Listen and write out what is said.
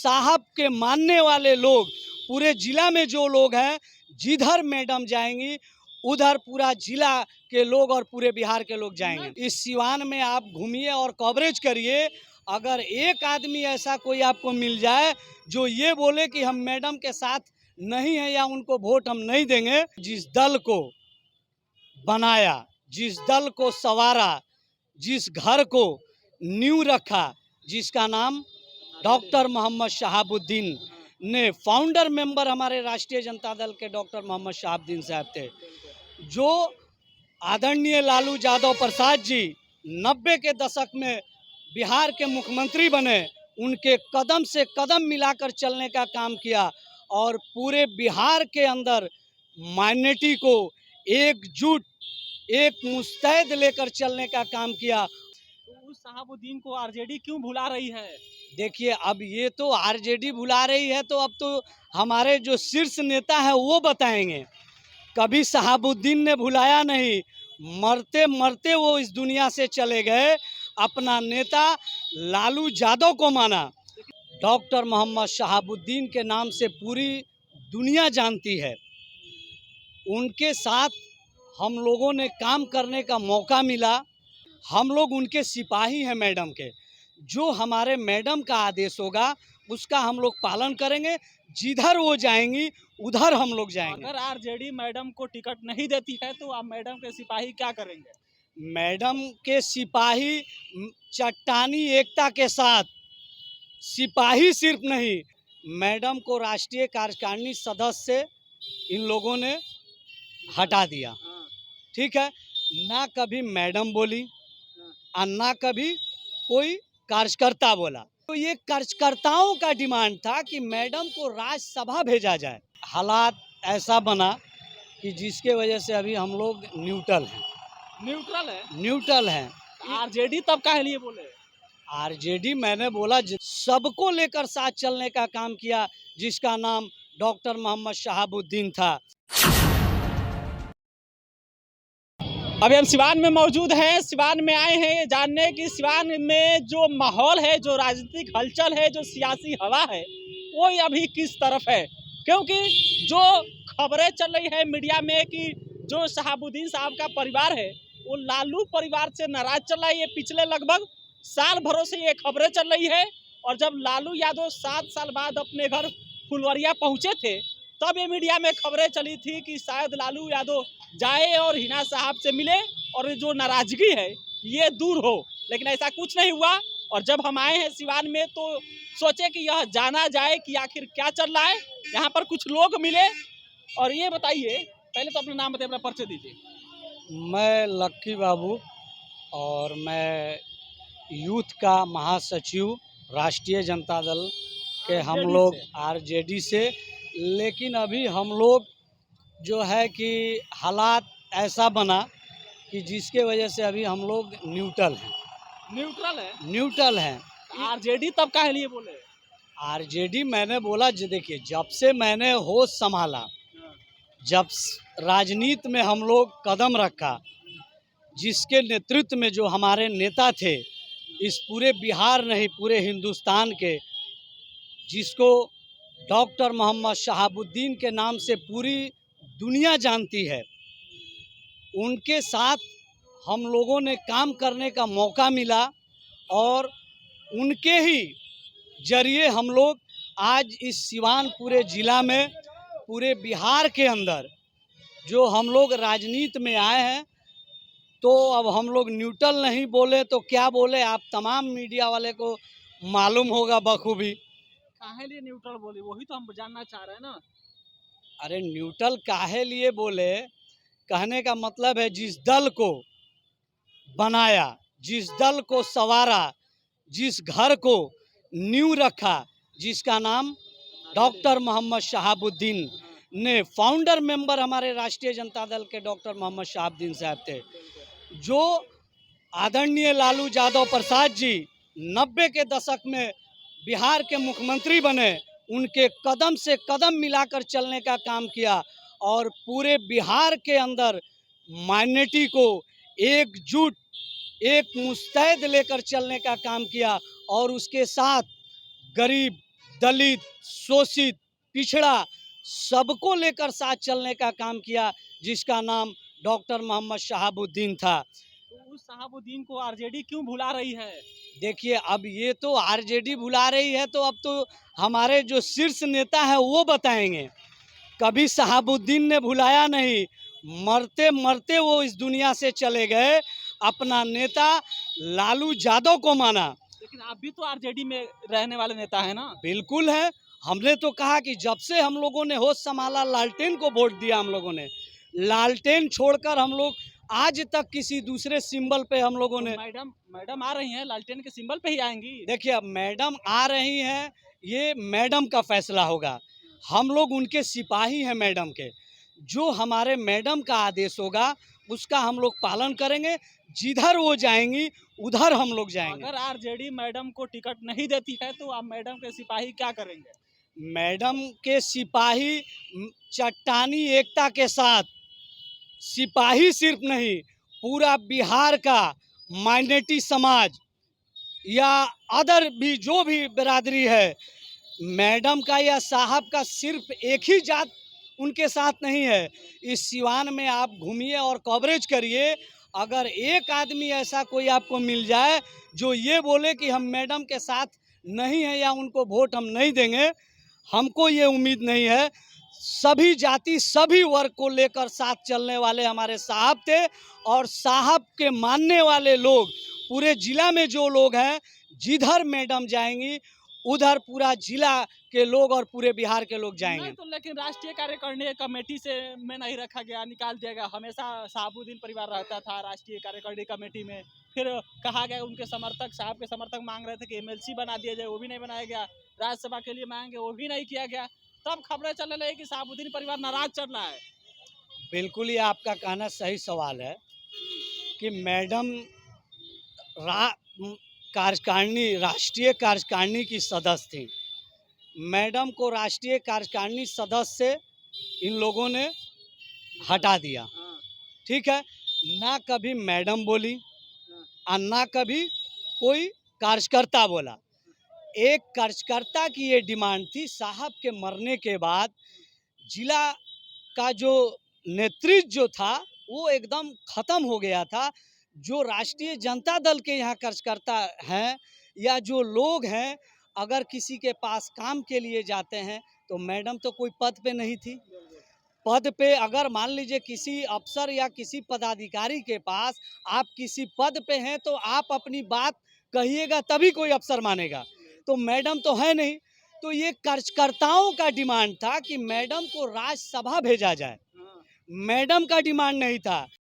साहब के मानने वाले लोग पूरे जिला में जो लोग हैं, जिधर मैडम जाएंगी उधर पूरा जिला के लोग और पूरे बिहार के लोग जाएंगे। इस सिवान में आप घूमिए और कवरेज करिए। अगर एक आदमी ऐसा कोई आपको मिल जाए जो ये बोले कि हम मैडम के साथ नहीं है या उनको वोट हम नहीं देंगे, जिस दल को बनाया, जिस दल को संवारा, जिस घर को नींव रखा, जिसका नाम डॉक्टर मोहम्मद शहाबुद्दीन ने, फाउंडर मेंबर हमारे राष्ट्रीय जनता दल के डॉक्टर मोहम्मद शहाबुद्दीन साहब थे, जो आदरणीय लालू यादव प्रसाद जी 90 के दशक में बिहार के मुख्यमंत्री बने, उनके कदम से कदम मिलाकर चलने का काम किया और पूरे बिहार के अंदर माइनॉरिटी को एकजुट, एक मुस्तैद लेकर चलने का काम किया। तो उस शहाबुद्दीन को आरजेडी क्यों भुला रही है? देखिए, अब ये तो आरजेडी भुला रही है, तो अब तो हमारे जो शीर्ष नेता है वो बताएंगे। कभी शहाबुद्दीन ने भुलाया नहीं, मरते मरते वो इस दुनिया से चले गए, अपना नेता लालू यादव को माना। डॉक्टर मोहम्मद शहाबुद्दीन के नाम से पूरी दुनिया जानती है। उनके साथ हम लोगों ने काम करने का मौका मिला। हम लोग उनके सिपाही हैं मैडम के। जो हमारे मैडम का आदेश होगा उसका हम लोग पालन करेंगे। जिधर वो जाएंगी उधर हम लोग जाएंगे। अगर आरजेडी मैडम को टिकट नहीं देती है तो आप मैडम के सिपाही क्या करेंगे? मैडम के सिपाही चट्टानी एकता के साथ, सिपाही सिर्फ नहीं, मैडम को राष्ट्रीय कार्यकारिणी सदस्य इन लोगों ने हटा दिया। ठीक है, ना कभी मैडम बोली और ना कभी कोई कार्यकर्ता बोला। तो ये कार्यकर्ताओं का डिमांड था कि मैडम को राज्यसभा भेजा जाए। हालात ऐसा बना कि जिसके वजह से अभी हम लोग न्यूट्रल हैं। न्यूट्रल हैं। आरजेडी तब काहे लिए बोले? आरजेडी मैंने बोला सबको लेकर साथ चलने का काम किया, जिसका नाम डॉक्टर मोहम्मद शहाबुद्दीन था। अभी हम सिवान में मौजूद हैं। सिवान में आए हैं जानने की सिवान में जो माहौल है, जो राजनीतिक हलचल है, जो सियासी हवा है, वो अभी किस तरफ है। क्योंकि जो खबरें चल रही है मीडिया में कि जो शहाबुद्दीन साहब का परिवार है वो लालू परिवार से नाराज चल रहा है। ये पिछले लगभग साल भरों से ये खबरें चल रही है। और जब लालू यादव 7 साल बाद अपने घर फुलवरिया पहुंचे थे तब ये मीडिया में खबरें चली थी कि शायद लालू यादव जाए और हिना साहब से मिले और जो नाराजगी है ये दूर हो, लेकिन ऐसा कुछ नहीं हुआ। और जब हम आए हैं सिवान में तो सोचे कि यह जाना जाए कि आखिर क्या चल रहा है। यहाँ पर कुछ लोग मिले। और ये बताइए, पहले तो अपना नाम बताइए, अपना परिचय दीजिए। मैं लक्की बाबू और मैं यूथ का महासचिव राष्ट्रीय जनता दल के हम लोग आरजेडी से। लेकिन अभी हम लोग जो है कि हालात ऐसा बना कि जिसके वजह से अभी हम लोग न्यूट्रल हैं। आरजेडी तब काहे लिए बोले? आरजेडी मैंने बोला, देखिए, जब से मैंने होश संभाला, जब राजनीति में हम लोग कदम रखा, जिसके नेतृत्व में जो हमारे नेता थे इस पूरे बिहार नहीं पूरे हिंदुस्तान के, जिसको डॉक्टर मोहम्मद शहाबुद्दीन के नाम से पूरी दुनिया जानती है, उनके साथ हम लोगों ने काम करने का मौका मिला और उनके ही जरिए हम लोग आज इस सिवान पूरे ज़िला में, पूरे बिहार के अंदर जो हम लोग राजनीति में आए हैं। तो अब हम लोग न्यूट्रल नहीं बोले तो क्या बोले, आप तमाम मीडिया वाले को मालूम होगा बखूबी। काहे लिए न्यूट्रल बोले, वही तो हम जानना चाह रहे हैं ना। अरे न्यूट्रल काहे लिए बोले, कहने का मतलब है जिस दल को बनाया, जिस दल को संवारा, जिस घर को नींव रखा, जिसका नाम डॉक्टर मोहम्मद शहाबुद्दीन ने, फाउंडर मेंबर हमारे राष्ट्रीय जनता दल के डॉक्टर मोहम्मद शहाबुद्दीन साहब थे, जो आदरणीय लालू यादव प्रसाद जी 90 के दशक में बिहार के मुख्यमंत्री बने, उनके कदम से कदम मिलाकर चलने का काम किया और पूरे बिहार के अंदर माइनॉरिटी को एकजुट, एक मुस्तैद लेकर चलने का काम किया और उसके साथ गरीब, दलित, शोषित, पिछड़ा सबको लेकर साथ चलने का काम किया, जिसका नाम डॉक्टर मोहम्मद शहाबुद्दीन था। तो उस शहाबुद्दीन को आरजेडी क्यों भुला रही है? देखिए, अब ये तो आरजेडी भुला रही है, तो अब तो हमारे जो शीर्ष नेता है वो बताएंगे। कभी शहाबुद्दीन ने भुलाया नहीं, मरते मरते वो इस दुनिया से चले गए, अपना नेता लालू यादव को माना। लेकिन आप भी तो आरजेडी में रहने वाले नेता है ना? बिल्कुल है। हमने तो कहा कि जब से हम लोगों ने होश संभाला, लालटेन को वोट दिया हम लोगों ने। लालटेन छोड़कर हम लोग आज तक किसी दूसरे सिंबल पे हम लोगों ने। मैडम मैडम आ रही हैं, लालटेन के सिंबल पे ही आएंगी। देखिए, अब मैडम आ रही हैं, ये मैडम का फैसला होगा। हम लोग उनके सिपाही हैं मैडम के। जो हमारे मैडम का आदेश होगा उसका हम लोग पालन करेंगे। जिधर वो जाएंगी उधर हम लोग जाएंगे। अगर आरजेडी मैडम को टिकट नहीं देती है तो आप मैडम के सिपाही क्या करेंगे? मैडम के सिपाही चट्टानी एकता के साथ, सिपाही सिर्फ नहीं, पूरा बिहार का माइनॉरिटी समाज या अदर भी जो भी बिरादरी है, मैडम का या साहब का सिर्फ एक ही जात उनके साथ नहीं है। इस सिवान में आप घूमिए और कवरेज करिए, अगर एक आदमी ऐसा कोई आपको मिल जाए जो ये बोले कि हम मैडम के साथ नहीं हैं या उनको वोट हम नहीं देंगे, हमको ये उम्मीद नहीं है। सभी जाति सभी वर्ग को लेकर साथ चलने वाले हमारे साहब थे, और साहब के मानने वाले लोग पूरे जिला में जो लोग हैं, जिधर मैडम जाएंगी उधर पूरा जिला के लोग और पूरे बिहार के लोग जाएंगे। नहीं तो लेकिन राष्ट्रीय कार्यकारिणी कमेटी से में नहीं रखा गया, निकाल दिया गया। हमेशा शहाबुद्दीन परिवार रहता था राष्ट्रीय कार्यकारिणी कमेटी में। फिर कहा गया उनके समर्थक, साहब के समर्थक मांग रहे थे कि एमएलसी बना दिया जाए, वो भी नहीं बनाया गया। राज्यसभा के लिए मांगे, वो भी नहीं किया गया। तब खबरें चल रही है कि शहाबुद्दीन परिवार नाराज चल रहा है। बिल्कुल ही आपका कहना सही सवाल है कि मैडम कार्यकारिणी, राष्ट्रीय कार्यकारिणी की सदस्य थी। मैडम को राष्ट्रीय कार्यकारिणी सदस्य से इन लोगों ने हटा दिया। हाँ, ठीक है, ना कभी मैडम बोली और ना कभी कोई कार्यकर्ता बोला। एक कार्यकर्ता की ये डिमांड थी, साहब के मरने के बाद जिला का जो नेतृत्व जो था वो एकदम ख़त्म हो गया था। जो राष्ट्रीय जनता दल के यहाँ कार्यकर्ता हैं या जो लोग हैं, अगर किसी के पास काम के लिए जाते हैं तो मैडम तो कोई पद पे नहीं थी। पद पे अगर मान लीजिए किसी अफसर या किसी पदाधिकारी के पास आप किसी पद पे हैं तो आप अपनी बात कहिएगा तभी कोई अफसर मानेगा, तो मैडम तो है नहीं। तो ये कार्यकर्ताओं का डिमांड था कि मैडम को राज्यसभा भेजा जाए, हाँ। मैडम का डिमांड नहीं था।